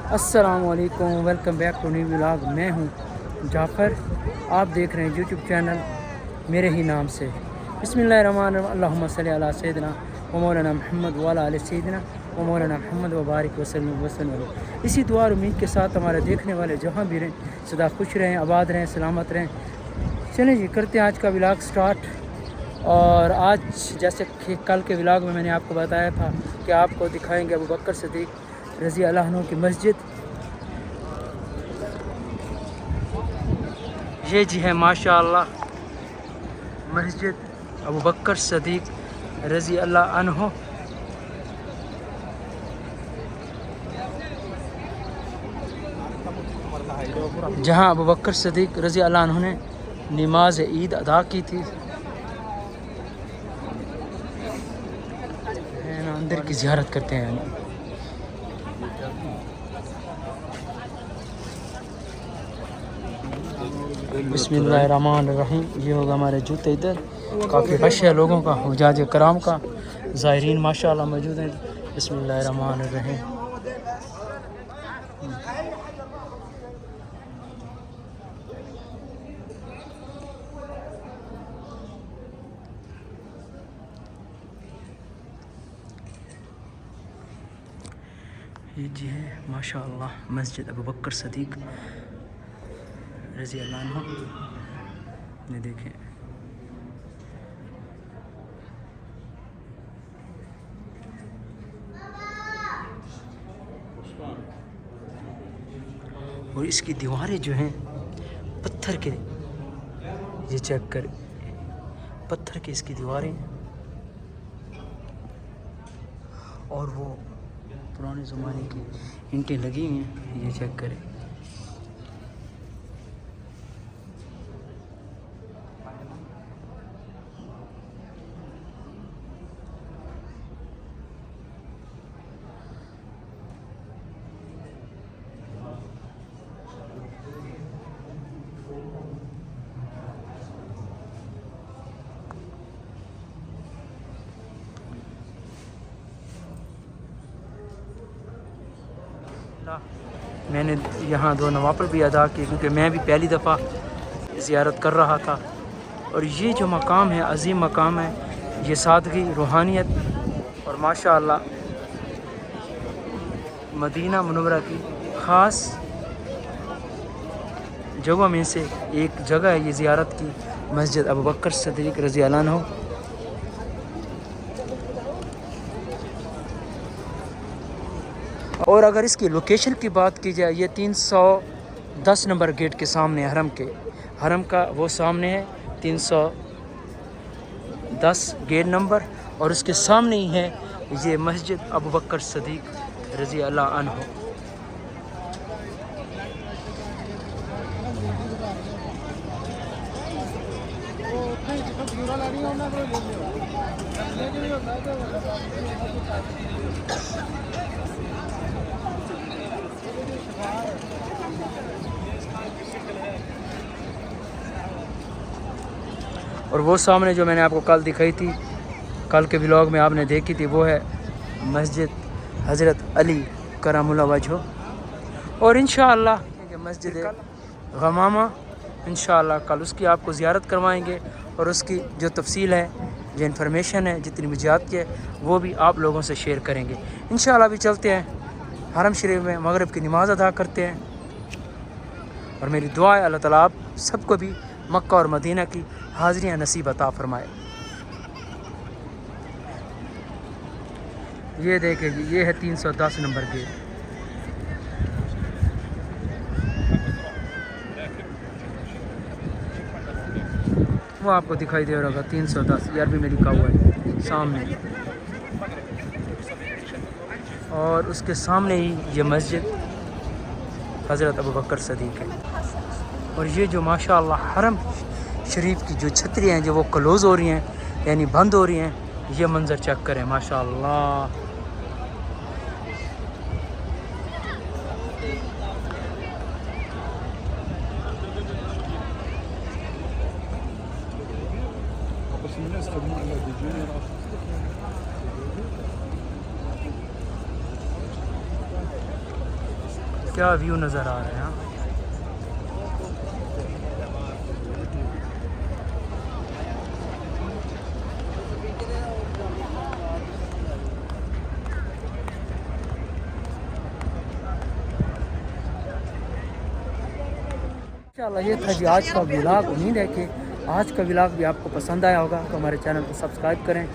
अस्सलामुअलैकुम, welcome back to new vlog. मैं हूं जाफ़र, आप देख रहे हैं यूट्यूब चैनल मेरे ही नाम से। बिस्मिल्लाहिर्रहमानिर्रहीम, अल्लाहुम्मा सल्ली अला सय्यिदिना व मौलाना मुहम्मद व अला आलि सय्यिदिना व मौलाना मुहम्मद व बारिक वसल्लम वसल्लम। इसी दुआ और उम्मीद के साथ हमारे देखने वाले जहाँ भी रहें सदा खुश रहें, आबाद रहें, सलामत रहें। चलें जी, करते हैं आज का व्लॉग स्टार्ट। और आज जैसे कि कल के व्लॉग में मैंने आपको बताया था कि आपको दिखाएंगे अबू बकर सिद्दीक़ रज़ी अल्लाह अन्हु की मस्जिद। ये जी है माशाअल्लाह मस्जिद अबू बकर सिद्दीक़ रज़ी अल्लाह अन्हु। जहाँ अबू बकर सिद्दीक़ रज़ी अल्लाह अन्हु ने नमाज ईद अदा की थी। अंदर की ज़ियारत करते हैं। बिस्मिल्लाहिर्रहमानिर्रहीम। ये होगा हमारे जूते। इधर काफ़ी रश है लोगों का, हुजाज कराम का, ज़ायरीन माशाअल्लाह मौजूद हैं। बिस्मिल्लाहिर्रहमानिर्रहीम। ये जी है माशाअल्लाह मस्जिद अबू बकर सिद्दीक़ रज़ी अल्लाह अन्हु। ये देखें, और इसकी दीवारें जो हैं पत्थर के, ये चेक कर, पत्थर की इसकी दीवारें, और वो पुराने ज़माने की ईंटें लगी हुई हैं। ये चेक करें। मैंने यहाँ 2 नवाफिल भी अदा किए क्योंकि मैं भी पहली दफ़ा ज़ियारत कर रहा था। और ये जो मकाम है अजीम मकाम है, ये सादगी, रूहानियत और माशाअल्लाह मदीना मुनव्वरा की ख़ास जगह में से एक जगह है ये ज़ियारत की, मस्जिद अबू बकर सिद्दीक़ रज़ी अल्लाह अन्हु। और अगर इसकी लोकेशन की बात की जाए, ये 310 नंबर गेट के सामने हरम का वो सामने है 310 गेट नंबर, और उसके सामने ही है ये मस्जिद अबू बकर सिद्दीक़ रज़ी अल्लाह अन्हु। और वो सामने जो मैंने आपको कल दिखाई थी, कल के व्लॉग में आपने देखी थी, वो है मस्जिद हज़रत अली करमुल्लाह वजहो। और इंशाअल्लाह मस्जिद गमामा इंशाअल्लाह कल उसकी आपको ज़ियारत करवाएंगे, और उसकी जो तफसील है, जो इन्फॉर्मेशन है, जितनी मुझे आती है, वो भी आप लोगों से शेयर करेंगे इंशाअल्लाह। भी चलते हैं हरम शरीफ में, मगरिब की नमाज़ अदा करते हैं। और मेरी दुआ है अल्लाह ताला आप सबको भी मक्का और मदीना की हाज़रियाँ नसीब अता फरमाए। ये देखें जी, ये है 310 नंबर गेट। वो आपको दिखाई दे रहा होगा 310, ये अरबी में लिखा हुआ है सामने। और उसके सामने ही ये मस्जिद हज़रत अबू बकर सिद्दीक़ है। और ये जो माशाअल्लाह हरम शरीफ की जो छतरियाँ हैं, जो वो क्लोज़ हो रही हैं, यानी बंद हो रही हैं, ये मंज़र चेक करें माशाअल्लाह। क्या व्यू नज़र आ रहा है। हाँ इंशाल्लाह ये था जी आज का व्लॉग। उम्मीद है कि आज का व्लॉग भी आपको पसंद आया होगा। तो हमारे चैनल को सब्सक्राइब करें,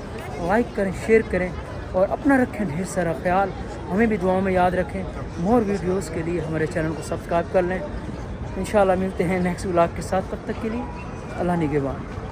लाइक करें, शेयर करें और अपना रखें ढेर सारा ख्याल। हमें भी दुआओं में याद रखें। मोर वीडियोस के लिए हमारे चैनल को सब्सक्राइब कर लें। इंशाल्लाह मिलते हैं नेक्स्ट व्लॉग के साथ। तब तक के लिए अल्लाह निगहबान।